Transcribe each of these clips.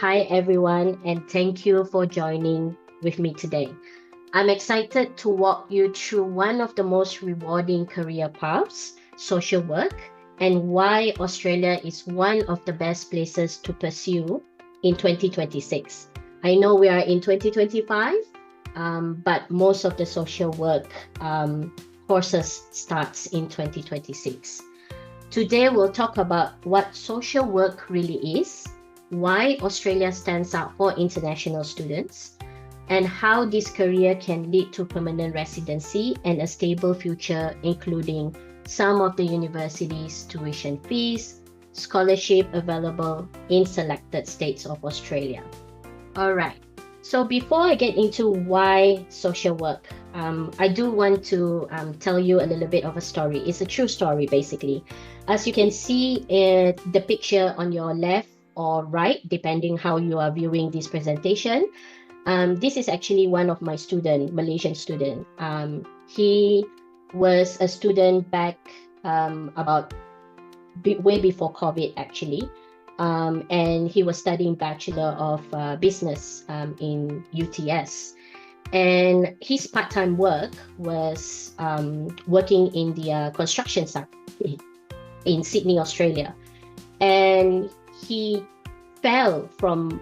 Hi everyone, and thank you for joining with me today. I'm excited to walk you through one of the most rewarding career paths, social work, and why Australia is one of the best places to pursue in 2026. I know we are in 2025, but most of the social work courses starts in 2026. Today we'll talk about what social work really is, why Australia stands out for international students, and how this career can lead to permanent residency and a stable future, including some of the university's tuition fees, scholarship available in selected states of Australia. All right, so before I get into why social work, I do want to tell you a little bit of a story. It's a true story, basically. As you can see in the picture on your left or right, depending how you are viewing this presentation, this is actually one of my Malaysian student. He was a student back about way before COVID, actually. And he was studying Bachelor of Business in UTS. And his part-time work was working in the construction site in Sydney, Australia. And he fell from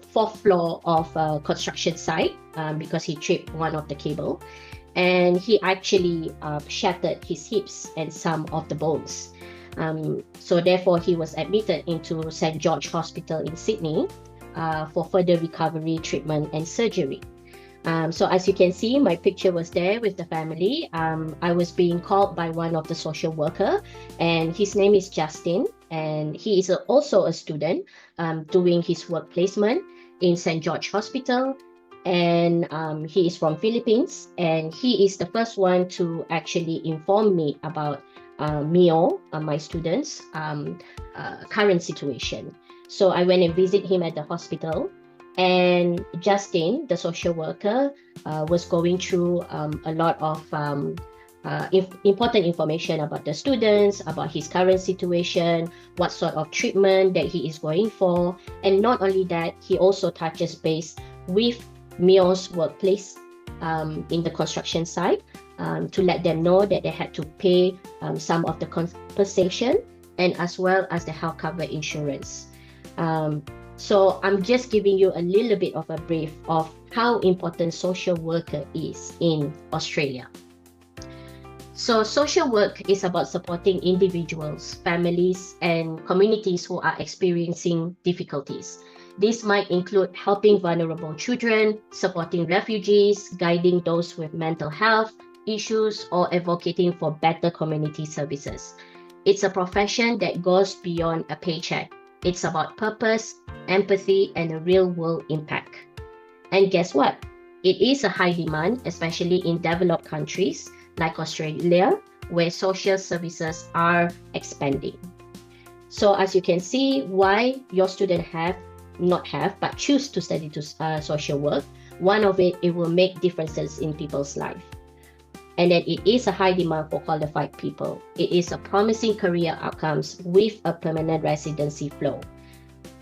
fourth floor of a construction site because he tripped one of the cable, and he actually shattered his hips and some of the bones. So therefore he was admitted into St. George Hospital in Sydney for further recovery, treatment and surgery. So as you can see, my picture was there with the family. I was being called by one of the social worker, and his name is Justin, and he is also a student doing his work placement in St. George Hospital, and he is from Philippines, and he is the first one to actually inform me about Mio, my student's current situation. So I went and visit him at the hospital, and Justin, the social worker, was going through a lot of important information about the students, about his current situation, what sort of treatment that he is going for. And not only that, he also touches base with Mio's workplace in the construction site to let them know that they had to pay some of the compensation, and as well as the health cover insurance. So I'm just giving you a little bit of a brief of how important social worker is in Australia. So social work is about supporting individuals, families, and communities who are experiencing difficulties. This might include helping vulnerable children, supporting refugees, guiding those with mental health issues, or advocating for better community services. It's a profession that goes beyond a paycheck. It's about purpose, empathy, and a real-world impact. And guess what? It is a high demand, especially in developed countries like Australia, where social services are expanding. So as you can see, why your student but choose to study social work, one of it will make differences in people's life. And then it is a high demand for qualified people. It is a promising career outcomes with a permanent residency flow.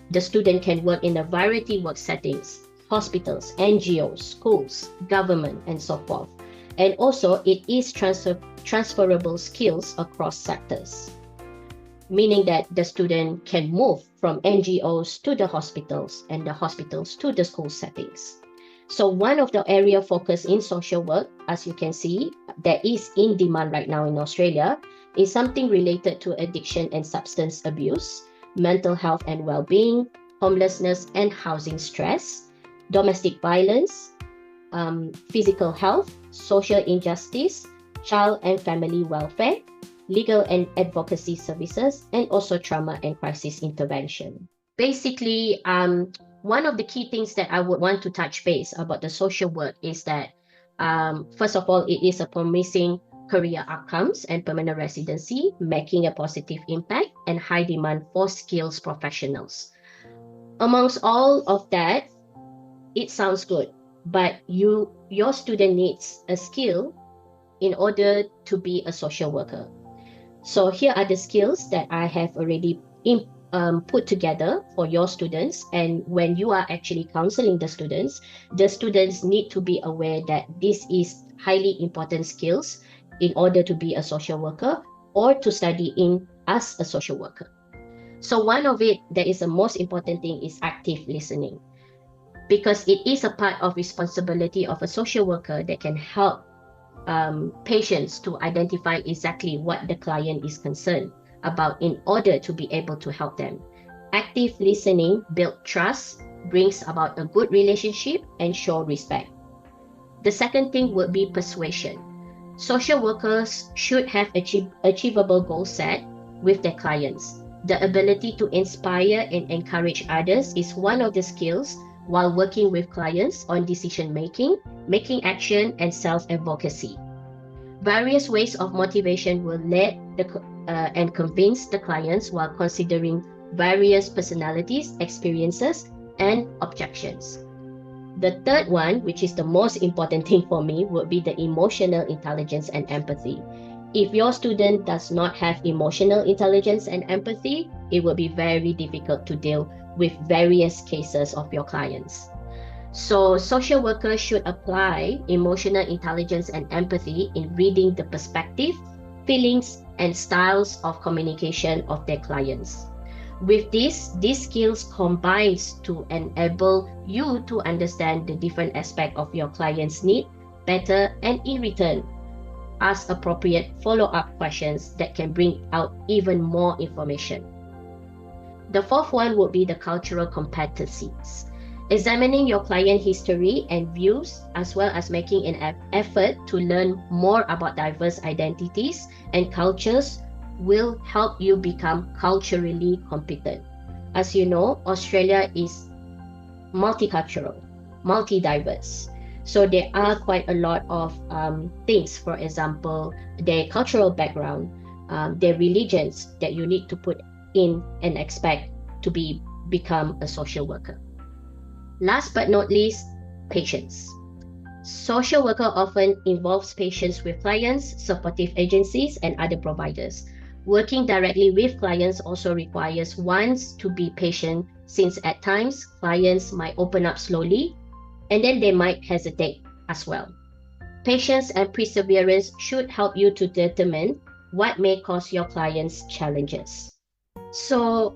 The student can work in a variety of work settings, hospitals, NGOs, schools, government, and so forth. And also, it is transferable skills across sectors, meaning that the student can move from NGOs to the hospitals and the hospitals to the school settings. So one of the area focus in social work, as you can see, that is in demand right now in Australia, is something related to addiction and substance abuse, mental health and well-being, homelessness and housing stress, domestic violence, physical health, social injustice, child and family welfare, legal and advocacy services, and also trauma and crisis intervention. Basically, one of the key things that I would want to touch base about the social work is that, first of all, it is a promising career outcomes and permanent residency, making a positive impact and high demand for skills professionals. Amongst all of that, it sounds good, but your student needs a skill in order to be a social worker. So here are the skills that I have already put together for your students. And when you are actually counseling the students need to be aware that this is highly important skills in order to be a social worker or to study in as a social worker. So one of it that is the most important thing is active listening, because it is a part of responsibility of a social worker that can help patients to identify exactly what the client is concerned about in order to be able to help them. Active listening builds trust, brings about a good relationship, and show respect. The second thing would be persuasion. Social workers should have achievable goals set with their clients. The ability to inspire and encourage others is one of the skills while working with clients on decision making, making action, and self-advocacy. Various ways of motivation will lead and convince the clients while considering various personalities, experiences, and objections. The third one, which is the most important thing for me, would be the emotional intelligence and empathy. If your student does not have emotional intelligence and empathy, it will be very difficult to deal with various cases of your clients. So social workers should apply emotional intelligence and empathy in reading the perspective, feelings, and styles of communication of their clients. With this, these skills combines to enable you to understand the different aspects of your client's need better, and in return, ask appropriate follow-up questions that can bring out even more information. The fourth one would be the cultural competencies. Examining your client history and views, as well as making an effort to learn more about diverse identities and cultures, will help you become culturally competent. As you know, Australia is multicultural, multi-diverse. So there are quite a lot of things, for example, their cultural background, their religions that you need to put in and expect to become a social worker. Last but not least, patients. Social worker often involves patients with clients, supportive agencies, and other providers. Working directly with clients also requires one to be patient, since at times clients might open up slowly and then they might hesitate as well. Patience and perseverance should help you to determine what may cause your clients challenges. So,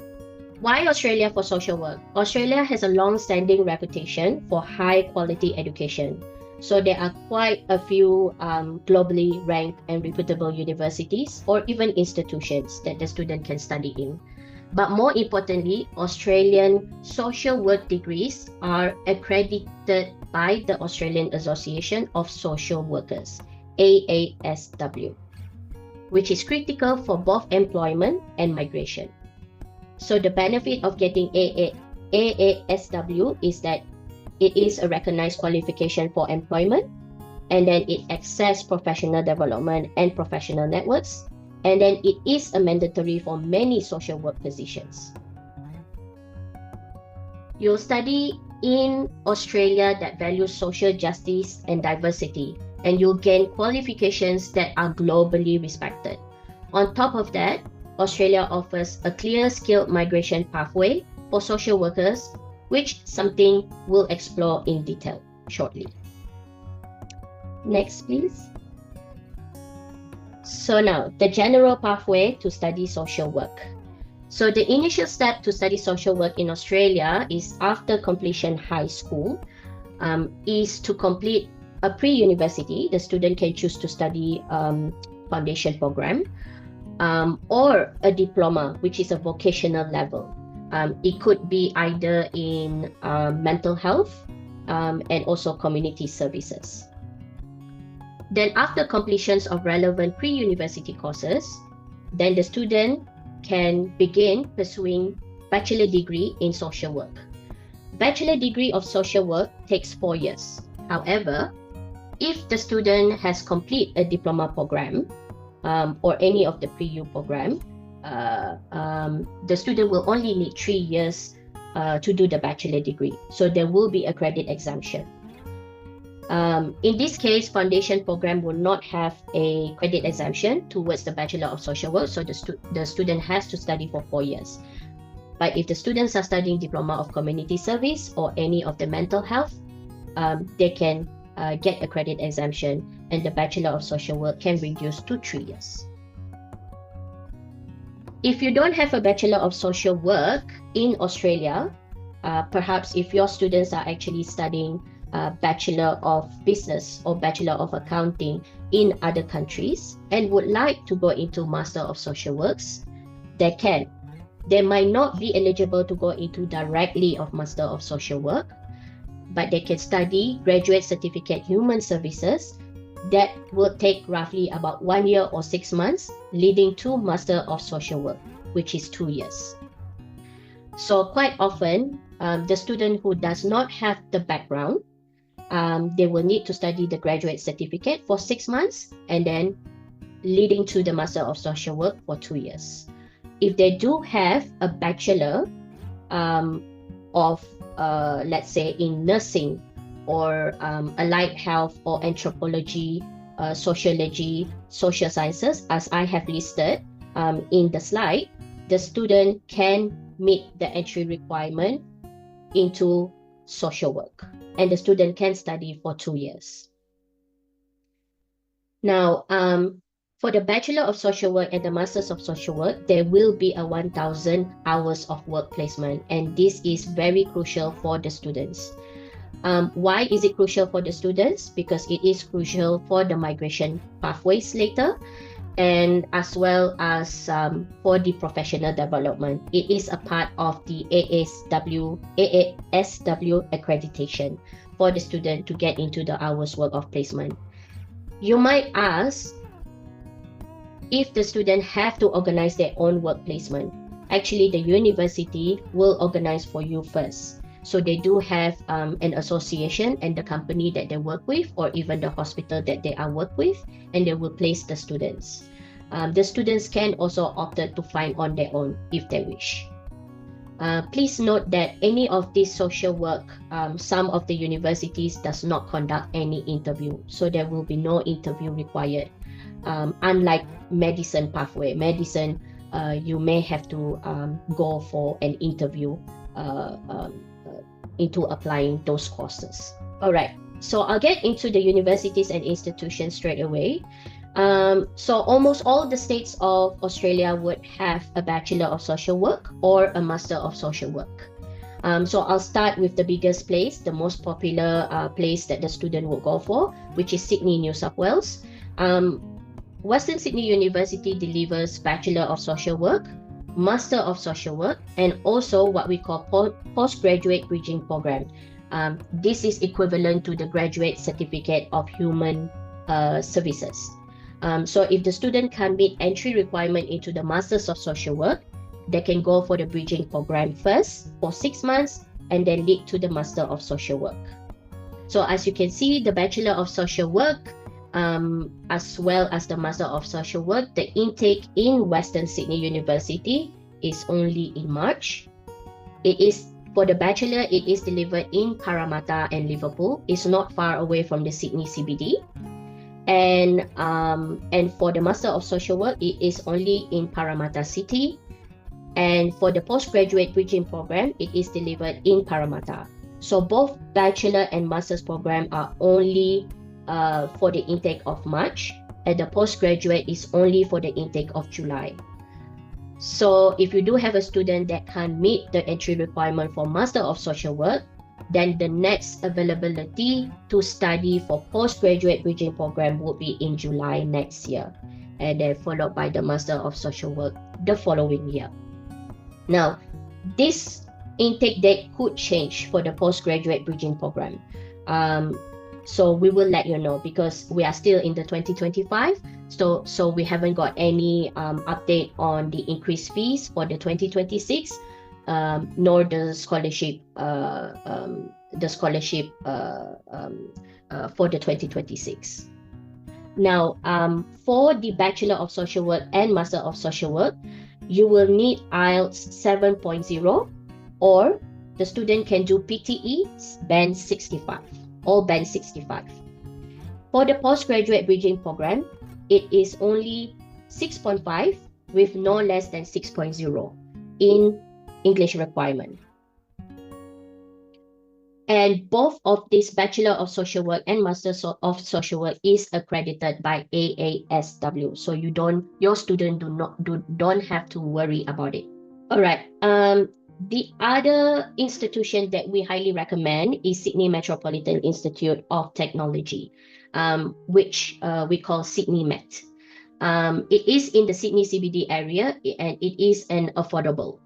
why Australia for social work? Australia has a long-standing reputation for high-quality education. So there are quite a few globally ranked and reputable universities or even institutions that the student can study in. But more importantly, Australian social work degrees are accredited by the Australian Association of Social Workers, AASW, which is critical for both employment and migration. So the benefit of getting AASW is that it is a recognized qualification for employment, and then it accesses professional development and professional networks, and then it is a mandatory for many social work positions. You'll study in Australia that values social justice and diversity, and you'll gain qualifications that are globally respected. On top of that, Australia offers a clear skilled migration pathway for social workers, which something we'll explore in detail shortly. Next, please. So now, the general pathway to study social work. So the initial step to study social work in Australia is after completion high school, is to complete a pre-university. The student can choose to study foundation program, or a diploma, which is a vocational level. It could be either in mental health and also community services. Then after completions of relevant pre-university courses, then the student can begin pursuing bachelor degree in social work. Bachelor degree of social work takes 4 years. However, if the student has completed a diploma program or any of the pre-U program, the student will only need 3 years to do the bachelor degree. So there will be a credit exemption. In this case, foundation program will not have a credit exemption towards the Bachelor of Social Work, so the student has to study for 4 years. But if the students are studying Diploma of Community Service or any of the mental health, they can get a credit exemption, and the Bachelor of Social Work can reduce to 3 years. If you don't have a Bachelor of Social Work in Australia, perhaps if your students are actually studying Bachelor of Business or Bachelor of Accounting in other countries and would like to go into Master of Social Works, they can. They might not be eligible to go into directly of Master of Social Work, but they can study Graduate Certificate Human Services. That will take roughly about 1 year or 6 months, leading to Master of Social Work, which is 2 years. So quite often, the student who does not have the background, they will need to study the graduate certificate for 6 months and then leading to the Master of Social Work for 2 years. If they do have a Bachelor of, let's say, in nursing or allied health or anthropology, sociology, social sciences, as I have listed in the slide, the student can meet the entry requirement into social work, and the student can study for 2 years. Now, for the Bachelor of Social Work and the Masters of Social Work, there will be a 1,000 hours of work placement, and this is very crucial for the students. Why is it crucial for the students? Because it is crucial for the migration pathways later, and as well as for the professional development. It is a part of the AASW accreditation for the student to get into the hours work of placement. You might ask if the student have to organize their own work placement. Actually, the university will organize for you first. So they do have an association and the company that they work with, or even the hospital that they are work with, and they will place the students. The students can also opt to find on their own if they wish. Please note that any of this social work, some of the universities does not conduct any interview, so there will be no interview required. Unlike medicine pathway, medicine, you may have to go for an interview into applying those courses. All right, so I'll get into the universities and institutions straight away. So almost all the states of Australia would have a Bachelor of Social Work or a Master of Social Work. So I'll start with the biggest place, the most popular place that the student will go for, which is Sydney, New South Wales. Western Sydney University delivers Bachelor of Social Work, Master of Social Work, and also what we call postgraduate bridging program. This is equivalent to the Graduate Certificate of Human Services. So if the student can meet entry requirement into the Masters of Social Work, they can go for the bridging program first for 6 months and then lead to the Master of Social Work. So as you can see, the Bachelor of Social Work as well as the Master of Social Work, the intake in Western Sydney University is only in March. It is for the Bachelor, it is delivered in Parramatta and Liverpool. It's not far away from the Sydney CBD. And for the Master of Social Work, it is only in Parramatta City. And for the postgraduate bridging program, it is delivered in Parramatta. So both Bachelor and Master's program are only for the intake of March, and the postgraduate is only for the intake of July. So if you do have a student that can meet the entry requirement for Master of Social Work, then the next availability to study for postgraduate bridging program will be in July next year, and then followed by the Master of Social Work the following year. Now, this intake date could change for the postgraduate bridging program. So we will let you know, because we are still in the 2025, so we haven't got any update on the increased fees for the 2026, nor the scholarship for the 2026. Now, for the Bachelor of Social Work and Master of Social Work, you will need IELTS 7.0, or the student can do PTE band 65. Or band 65. For the postgraduate bridging program, it is only 6.5 with no less than 6.0 in English requirement. And both of this Bachelor of Social Work and Master of Social Work is accredited by AASW. So your student don't have to worry about it. All right. The other institution that we highly recommend is Sydney Metropolitan Institute of Technology, which we call Sydney Met. It is in the Sydney CBD area, and it is an affordable.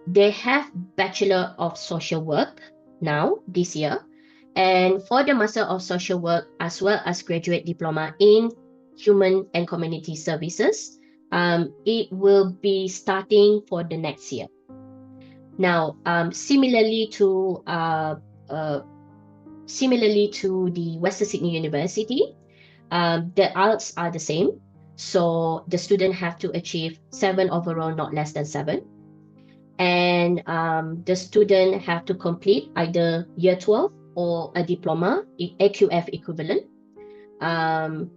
They have Bachelor of Social Work now this year, and for the Master of Social Work as well as Graduate Diploma in Human and Community Services, it will be starting for the next year. Now, similarly to the Western Sydney University, the IELTS are the same. So the student have to achieve 7 overall, not less than 7. And the student have to complete either year 12 or a diploma, AQF equivalent. And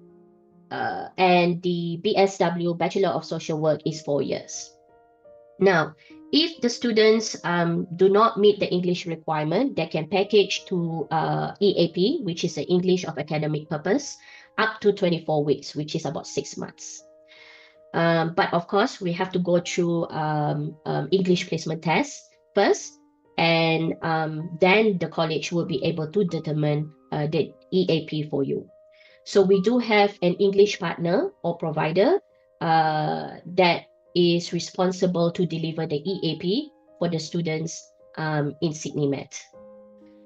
the BSW, Bachelor of Social Work, is 4 years. Now, if the students do not meet the English requirement, they can package to EAP, which is the English of Academic Purpose, up to 24 weeks, which is about 6 months. But of course, we have to go through English placement tests first, and then the college will be able to determine the EAP for you. So we do have an English partner or provider that is responsible to deliver the EAP for the students in Sydney Met.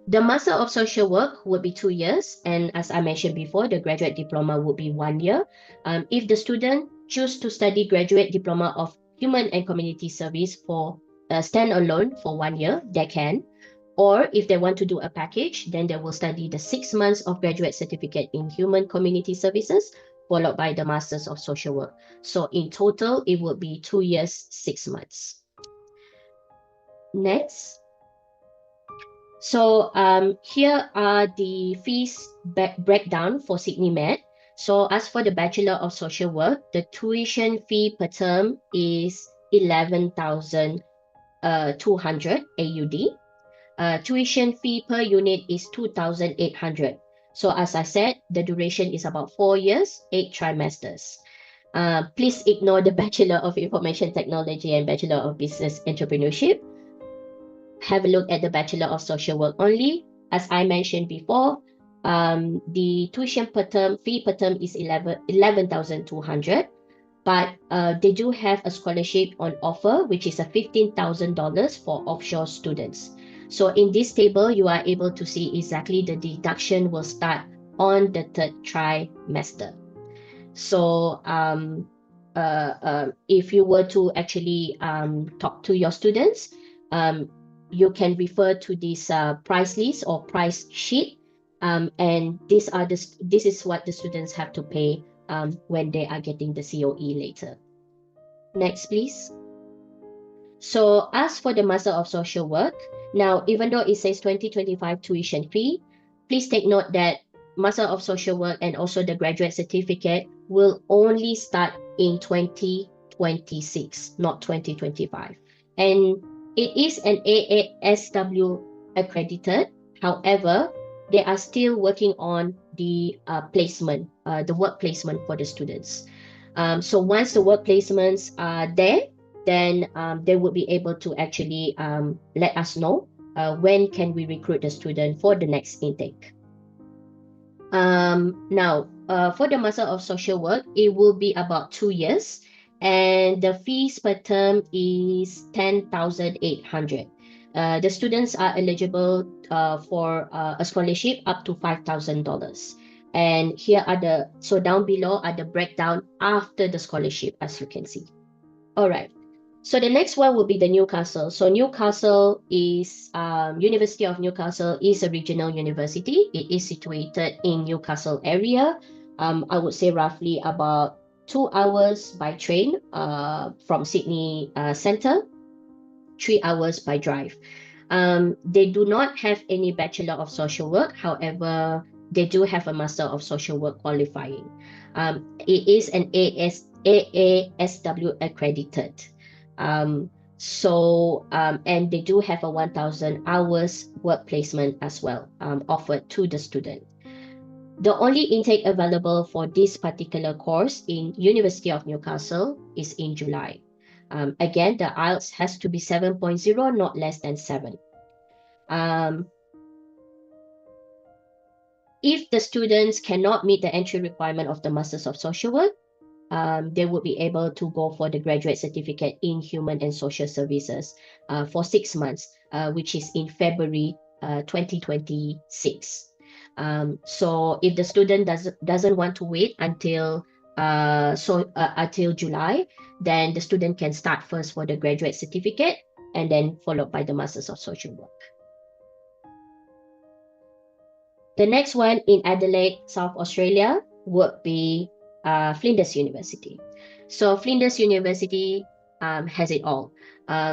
The Master of Social Work would be 2 years, and as I mentioned before, the Graduate Diploma would be 1 year. If the student choose to study Graduate Diploma of Human and Community Service for standalone for 1 year, they can. Or if they want to do a package, then they will study the 6 months of Graduate Certificate in Human Community Services, followed by the Masters of Social Work. So in total, it would be 2 years, 6 months. Next. So here are the fees breakdown for Sydney Met. So as for the Bachelor of Social Work, the tuition fee per term is 11,200 AUD. Tuition fee per unit is 2,800. So as I said, the duration is about 4 years, 8 trimesters. Please ignore the Bachelor of Information Technology and Bachelor of Business Entrepreneurship. Have a look at the Bachelor of Social Work only. As I mentioned before, the tuition per term, fee per term is 11,200, but they do have a scholarship on offer, which is a $15,000 for offshore students. So in this table, you are able to see exactly the deduction will start on the 3rd trimester. So if you were to actually talk to your students, you can refer to this price list or price sheet, and this is what the students have to pay when they are getting the COE later. Next, please. So as for the Master of Social Work, now even though it says 2025 tuition fee, please take note that Master of Social Work and also the graduate certificate will only start in 2026, not 2025. And it is an AASW accredited. However, they are still working on the placement, the work placement for the students. So once the work placements are there, then they will be able to actually let us know when can we recruit the student for the next intake. Now, for the Master of Social Work, it will be about 2 years, and the fees per term is 10,800. The students are eligible for a scholarship up to $5,000. And here are so down below are the breakdown after the scholarship, as you can see. All right. So the next one will be the Newcastle. So Newcastle is, University of Newcastle is a regional university. It is situated in Newcastle area. I would say roughly about 2 hours by train from Sydney Centre, 3 hours by drive. They do not have any Bachelor of Social Work. However, they do have a Master of Social Work qualifying. It is an AASW accredited. So, and they do have a 1,000 hours work placement as well, offered to the student. The only intake available for this particular course in University of Newcastle is in July. Again, the IELTS has to be 7.0, not less than 7. If the students cannot meet the entry requirement of the Masters of Social Work, they would be able to go for the graduate certificate in Human and Social Services for 6 months, which is in February 2026. So if the student doesn't want to wait until July, then the student can start first for the graduate certificate and then followed by the Masters of Social Work. The next one in Adelaide, South Australia, would be Flinders University. So Flinders University has it all.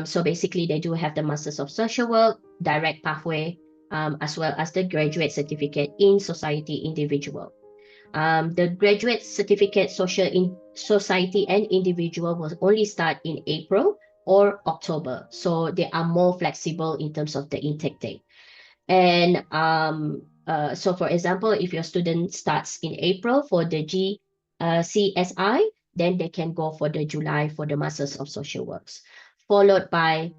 So basically, they do have the Masters of Social Work, direct pathway, as well as the graduate certificate in Society Individual. The graduate certificate Society and Individual will only start in April or October. So they are more flexible in terms of the intake date. And so for example, if your student starts in April for the GCSI, then they can go for the July for the Masters of Social Works. Followed by,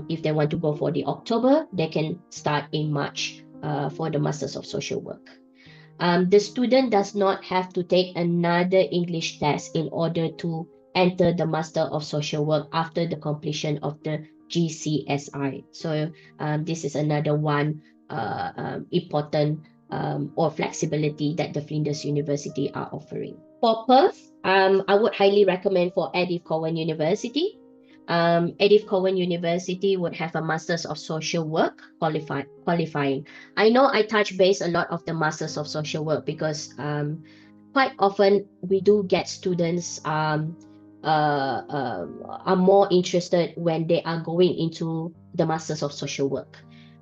if they want to go for the October, they can start in March for the Masters of Social Work. The student does not have to take another English test in order to enter the Master of Social Work after the completion of the GCSI. So this is another one important or flexibility that the Flinders University are offering. For Perth, I would highly recommend for Edith Cowan University. Edith Cowan University would have a Masters of Social Work qualifying. I know I touch base a lot of the Masters of Social Work because quite often we do get students are more interested when they are going into the Masters of Social Work.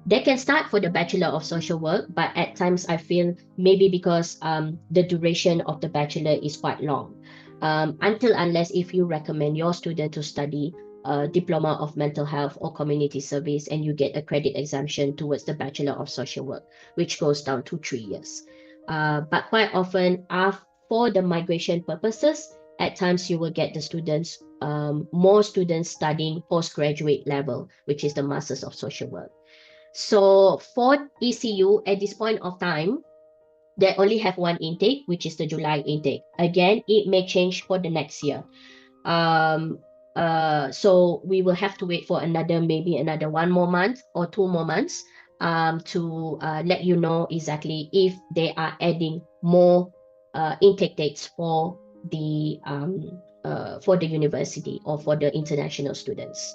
They can start for the Bachelor of Social Work, but at times I feel maybe because the duration of the Bachelor is quite long. Unless if you recommend your student to study Diploma of Mental Health or Community Service and you get a credit exemption towards the Bachelor of Social Work, which goes down to 3 years. But quite often, for the migration purposes, at times you will get the students, more students studying postgraduate level, which is the Masters of Social Work. So for ECU, at this point of time, they only have one intake, which is the July intake. Again, it may change for the next year. So we will have to wait for maybe another 1 more month or 2 more months to let you know exactly if they are adding more intake dates for the university or for the international students.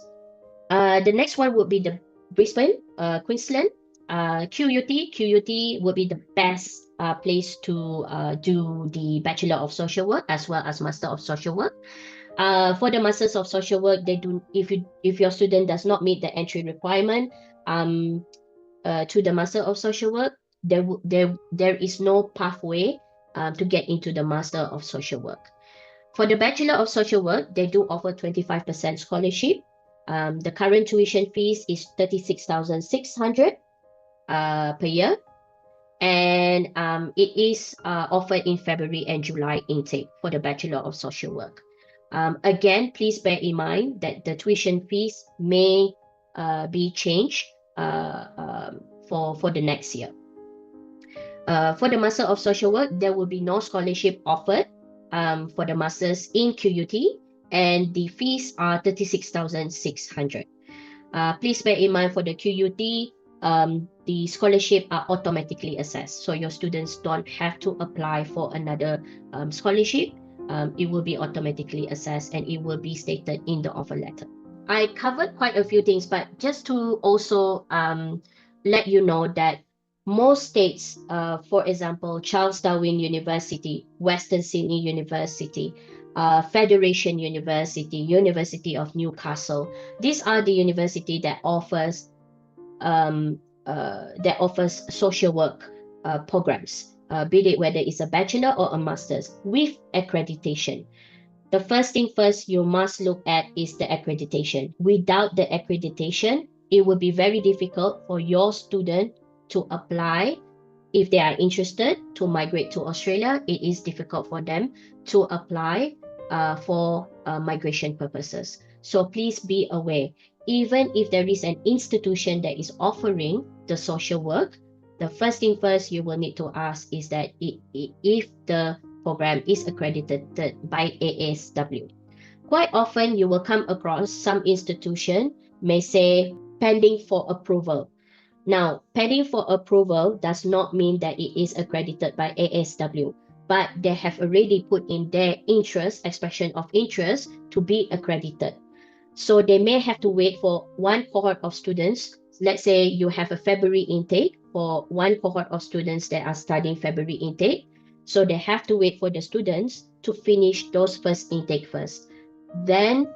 The next one would be the Brisbane, Queensland. QUT would be the best place to do the Bachelor of Social Work as well as Master of Social Work. For the Masters of Social Work, they do if your student does not meet the entry requirement to the Master of Social Work, there is no pathway to get into the Master of Social Work. For the Bachelor of Social Work, they do offer 25% scholarship. The current tuition fees is 36,600 per year, and it is offered in February and July intake for the Bachelor of Social Work. Again, please bear in mind that the tuition fees may be changed for the next year. For the Master of Social Work, there will be no scholarship offered for the Masters in QUT, and the fees are 36,600. Please bear in mind for the QUT, the scholarship are automatically assessed. So your students don't have to apply for another scholarship. It will be automatically assessed and it will be stated in the offer letter. I covered quite a few things, but just to also let you know that most states, for example, Charles Darwin University, Western Sydney University, Federation University, University of Newcastle, these are the university that offers social work programs, be it whether it's a bachelor or a master's with accreditation. the first thing first you must look at is the accreditation. Without the accreditation, it will be very difficult for your student to apply. If they are interested to migrate to Australia, it is difficult for them to apply for migration purposes. So please be aware, even if there is an institution that is offering the social work, the first thing first you will need to ask is that if the program is accredited by AASW. Quite often you will come across some institution may say pending for approval. Now, pending for approval does not mean that it is accredited by AASW, but they have already put in their interest, expression of interest, to be accredited. So they may have to wait for one cohort of students. Let's say you have a February intake for one cohort of students that are studying February intake. So they have to wait for the students to finish those first intake first. Then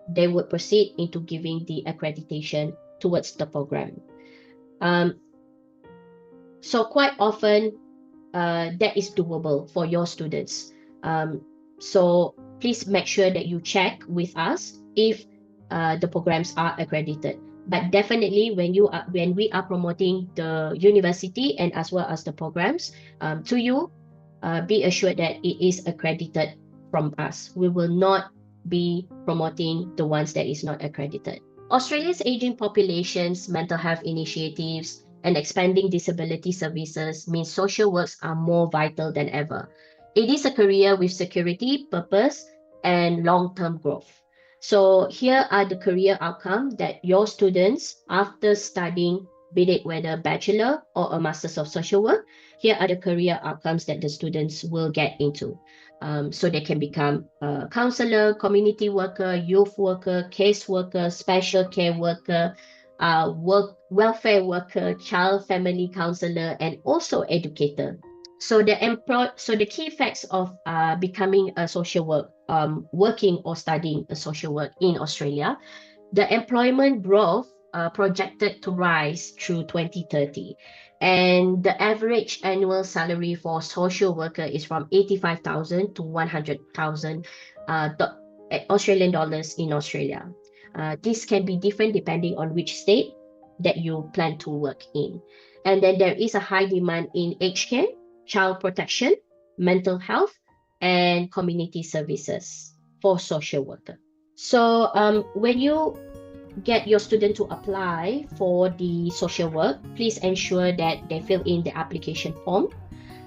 they would proceed into giving the accreditation towards the program. So quite often that is doable for your students. So please make sure that you check with us if the programs are accredited. But definitely when we are promoting the university and as well as the programs to you, be assured that it is accredited from us. We will not be promoting the ones that is not accredited. Australia's aging populations, mental health initiatives, and expanding disability services means social works are more vital than ever. It is a career with security, purpose, and long-term growth. So here are the career outcomes that your students, after studying, be it whether Bachelor or a Master's of Social Work, here are the career outcomes that the students will get into. So they can become a counselor, community worker, youth worker, case worker, special care worker, welfare worker, child family counselor, and also educator. So the key facts of becoming a social work, working or studying a social work in Australia, the employment growth projected to rise through 2030. And the average annual salary for social worker is from 85,000 to 100,000 Australian dollars in Australia. This can be different depending on which state that you plan to work in. And then there is a high demand in aged care, child protection, mental health, and community services for social worker. So when you get your student to apply for the social work, please ensure that they fill in the application form.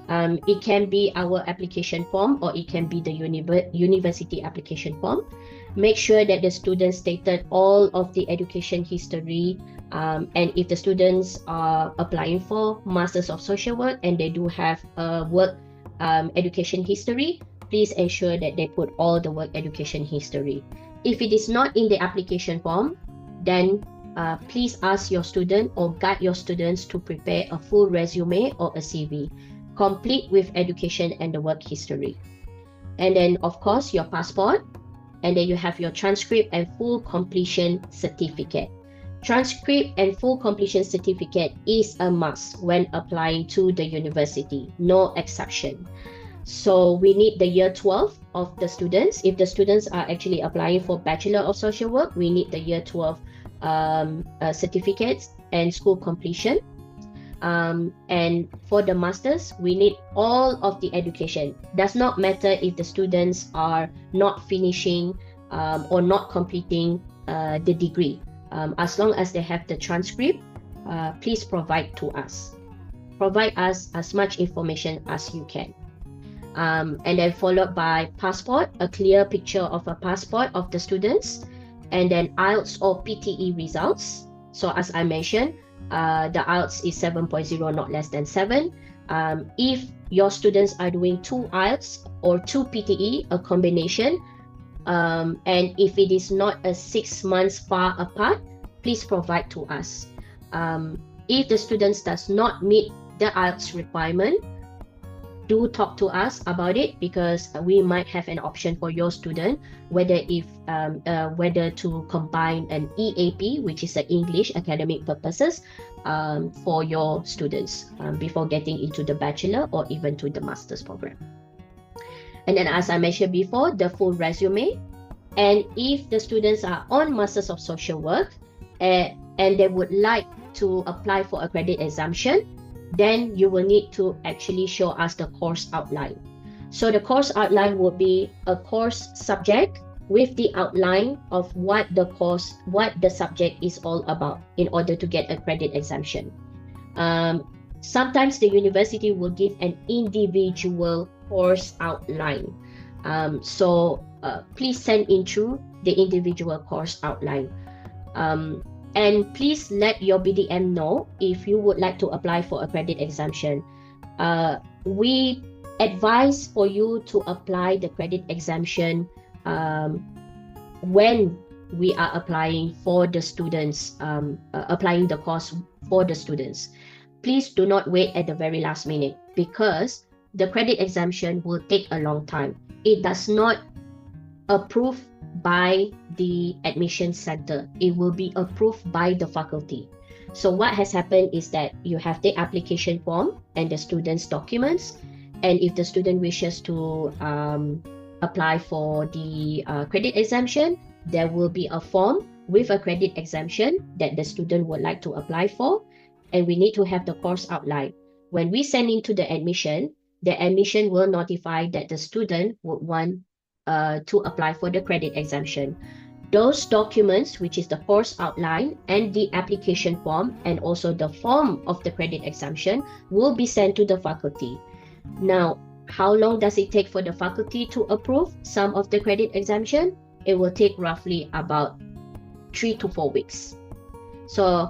It can be our application form or it can be the university application form. Make sure that the students stated all of the education history, and if the students are applying for Masters of Social Work and they do have a work education history, please ensure that they put all the work education history. If it is not in the application form, then please ask your student or guide your students to prepare a full resume or a CV, complete with education and the work history. And then, of course, your passport, and then you have your transcript and full completion certificate. Transcript and full completion certificate is a must when applying to the university, no exception. So we need the year 12 of the students. If the students are actually applying for Bachelor of Social Work, we need the year 12 certificates and school completion. And for the Masters, we need all of the education. Does not matter if the students are not finishing or not completing the degree. As long as they have the transcript, please provide to us. Provide us as much information as you can. And then followed by passport, a clear picture of a passport of the students, and then IELTS or PTE results. So as I mentioned, the IELTS is 7.0, not less than 7. If your students are doing 2 IELTS or 2 PTE, a combination, and if it is not a 6 months far apart, please provide to us. If the students does not meet the IELTS requirement, do talk to us about it, because we might have an option for your student, whether to combine an EAP, which is an English academic purposes, for your students before getting into the Bachelor or even to the Master's program. And then, as I mentioned before, the full resume. And if the students are on Masters of Social Work and they would like to apply for a credit exemption, then you will need to actually show us the course outline. So the course outline would be a course subject with the outline of what the subject is all about in order to get a credit exemption. Sometimes the university will give an individual course outline. So please send in through the individual course outline. And please let your BDM know if you would like to apply for a credit exemption. We advise for you to apply the credit exemption when we are applying for the students, applying the course for the students. Please do not wait at the very last minute, because the credit exemption will take a long time. It does not approve by the admission center. It will be approved by the faculty. So what has happened is that you have the application form and the student's documents, and if the student wishes to apply for the credit exemption, there will be a form with a credit exemption that the student would like to apply for, and we need to have the course outline. When we send into the admission will notify that the student would want to apply for the credit exemption. Those documents, which is the course outline and the application form and also the form of the credit exemption, will be sent to the faculty. Now, how long does it take for the faculty to approve some of the credit exemption? It will take roughly about 3 to 4 weeks. So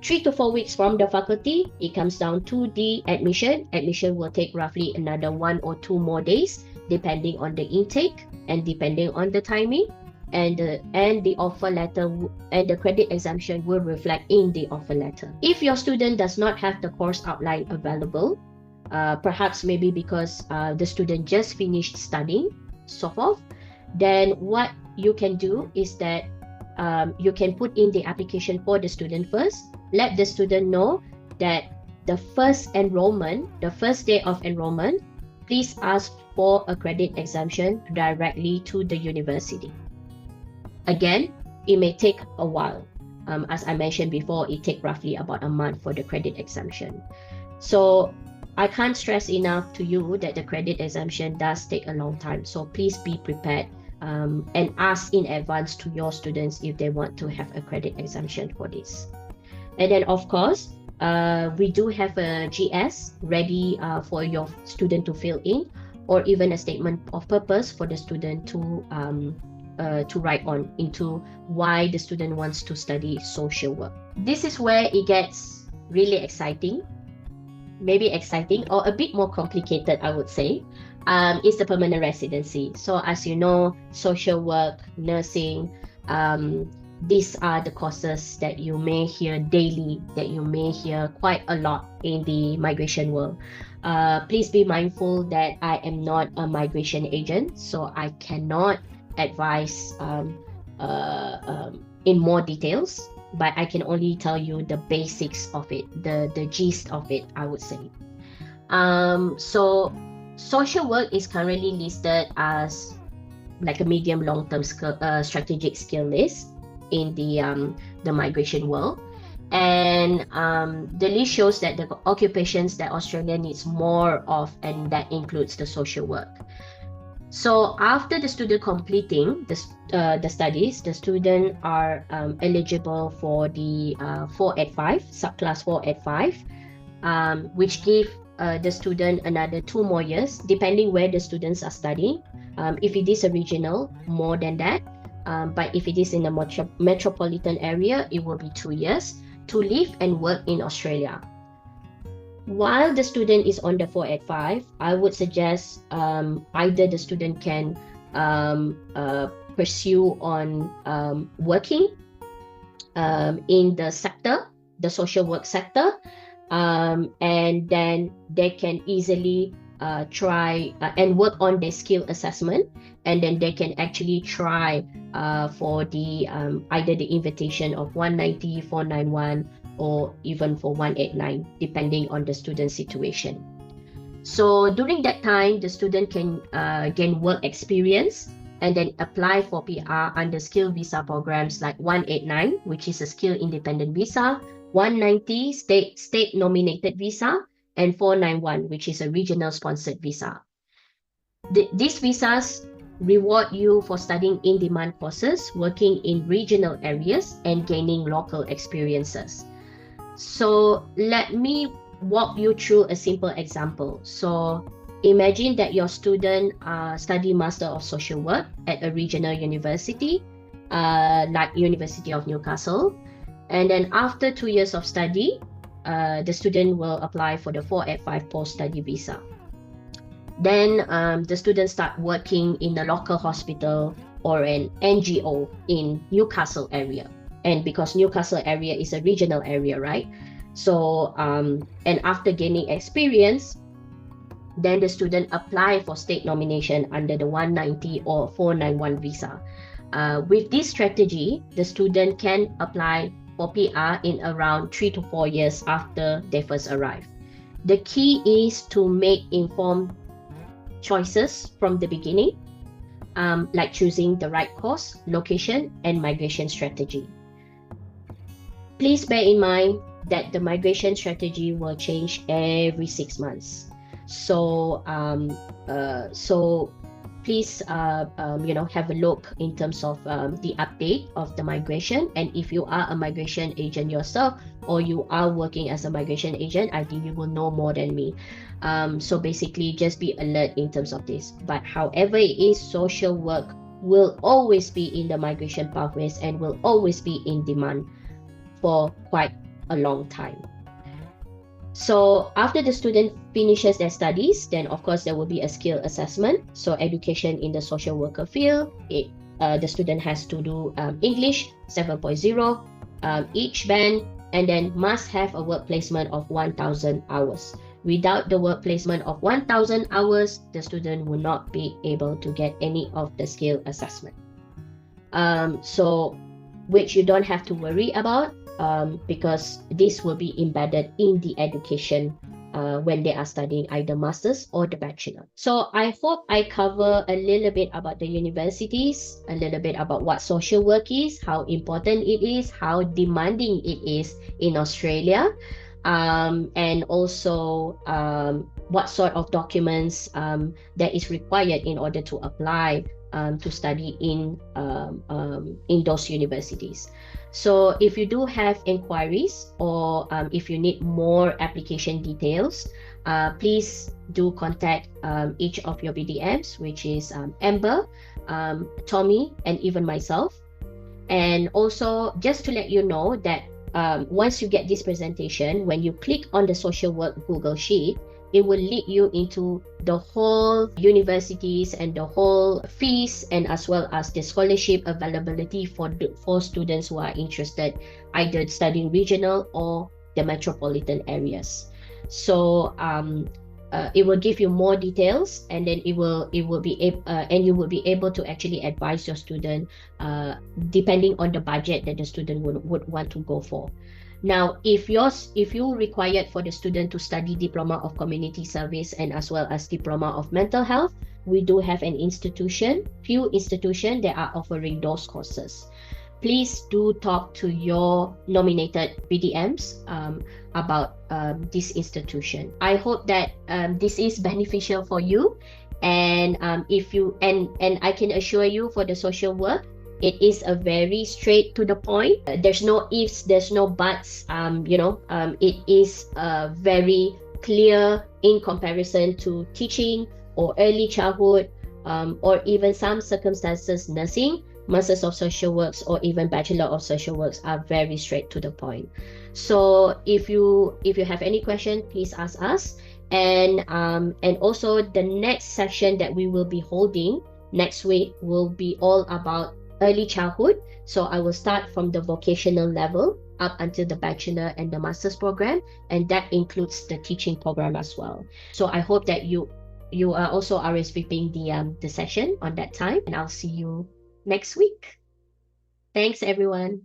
3 to 4 weeks from the faculty, it comes down to the admission. Admission will take roughly another 1 or 2 more days, depending on the intake and depending on the timing. And the offer letter and the credit exemption will reflect in the offer letter. If your student does not have the course outline available, perhaps maybe because the student just finished studying, so forth, then what you can do is that you can put in the application for the student first. Let the student know that the first enrollment, the first day of enrollment, please ask for a credit exemption directly to the university. Again, it may take a while. As I mentioned before, it takes roughly about a month for the credit exemption. So I can't stress enough to you that the credit exemption does take a long time. So please be prepared and ask in advance to your students if they want to have a credit exemption for this. And then, of course, we do have a GS ready for your student to fill in, or even a statement of purpose for the student to write on into why the student wants to study social work. This is where it gets really exciting, maybe exciting or a bit more complicated, I would say. Is the permanent residency. So as you know, social work, nursing, these are the courses that you may hear daily, that you may hear quite a lot in the migration world. Please be mindful that I am not a migration agent, so I cannot advise in more details, but I can only tell you the basics of it, the gist of it, I would say. So social work is currently listed as like a medium long-term strategic skill list in the migration world, and the list shows that the occupations that Australia needs more of, and that includes the social work. So after the student completing the studies, the student are eligible for the 485, subclass 485, which give the student another 2 more years, depending where the students are studying. If it is a regional, more than that. But if it is in a metropolitan area, it will be 2 years to live and work in Australia. While the student is on the 485, I would suggest either the student can pursue on working in the sector, the social work sector, and then they can easily try and work on their skill assessment, and then they can actually try for the either the invitation of 190, 491, or even for 189, depending on the student situation. So during that time, the student can gain work experience and then apply for PR under skill visa programs like 189, which is a skill independent visa, 190 state nominated visa, and 491, which is a regional sponsored visa. These visas reward you for studying in-demand courses, working in regional areas, and gaining local experiences. So let me walk you through a simple example. So imagine that your student study Master of Social Work at a regional university, like University of Newcastle. And then after 2 years of study, the student will apply for the 485 post-study visa. Then the students start working in a local hospital or an NGO in Newcastle area. And because Newcastle area is a regional area, right? So, and after gaining experience, then the student apply for state nomination under the 190 or 491 visa. With this strategy, the student can apply for PR in around 3 to 4 years after they first arrive. The key is to make informed choices from the beginning, like choosing the right course, location, and migration strategy. Please bear in mind that the migration strategy will change every 6 months. So, please, have a look in terms of the update of the migration. And if you are a migration agent yourself, or you are working as a migration agent, I think you will know more than me. So basically, just be alert in terms of this. But however it is, social work will always be in the migration pathways and will always be in demand for quite a long time. So after the student finishes their studies, then of course there will be a skill assessment. So education in the social worker field, the student has to do English 7.0 each band, and then must have a work placement of 1,000 hours. Without the work placement of 1,000 hours, the student will not be able to get any of the skill assessment. So which you don't have to worry about, because this will be embedded in the education when they are studying either master's or the bachelor. So I hope I cover a little bit about the universities, a little bit about what social work is, how important it is, how demanding it is in Australia, and also what sort of documents that is required in order to apply to study in those universities. So if you do have inquiries, or if you need more application details, please do contact each of your BDMs, which is Amber, Tommy, and even myself. And also, just to let you know that once you get this presentation, when you click on the social work Google Sheet, it will lead you into the whole universities and the whole fees, and as well as the scholarship availability for students who are interested either studying regional or the metropolitan areas. So it will give you more details, and then you will be able to actually advise your student depending on the budget that the student would want to go for. Now, if you required for the student to study Diploma of Community Service and as well as Diploma of Mental Health, we do have few institutions that are offering those courses. Please do talk to your nominated BDMs about this institution. I hope that this is beneficial for you, and I can assure you, for the social work, it is a very straight to the point. There's no ifs, there's no buts. It is very clear in comparison to teaching or early childhood, or even some circumstances nursing. Masters of Social Works or even Bachelor of Social Works are very straight to the point. So if you have any question, please ask us. And also the next session that we will be holding next week will be all about early childhood. So I will start from the vocational level up until the bachelor and the master's program, and that includes the teaching program as well. So I hope that you are also RSVPing the session on that time, and I'll see you next week. Thanks, everyone.